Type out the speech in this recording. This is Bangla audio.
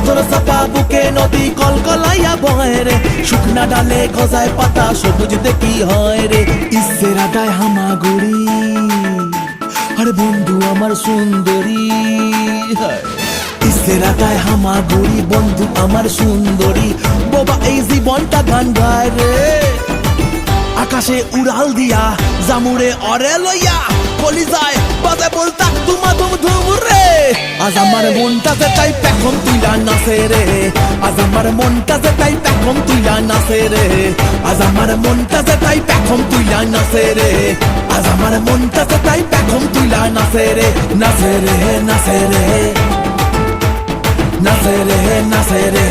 পাথর চাপা বুকে নদী কলকলাইয়া বয় রে, শুকনা ডালে গজায় পাতা সবুজ দেখি হয় রে। ইসের আটায় হামাগুড়ি, আরে বন্ধু আমার সুন্দরী, ইসের আটায় হামাগুড়ি বন্ধু আমার সুন্দরী। বোবা এই জীবনটা গান গায় রে, আকাশে উড়াল দিয়া জামুরে অরে লইয়া কলিজায় বাজে বলতা তুমা ধুম ধুম রে। আজ আমার মনটাতে তাই পেখম তুইলা নাচে রে, আজ আমার মনটাতে তাই পেখম তুইলা নাচে রে, আজ আমার মনটাতে তাই পেখম তুইলা নাচে রে, আজ আমার মনটাতে তাই পেখম তুইলা নাচে রে। নাচে রে নাচে রে নাচে রে নাচে রে।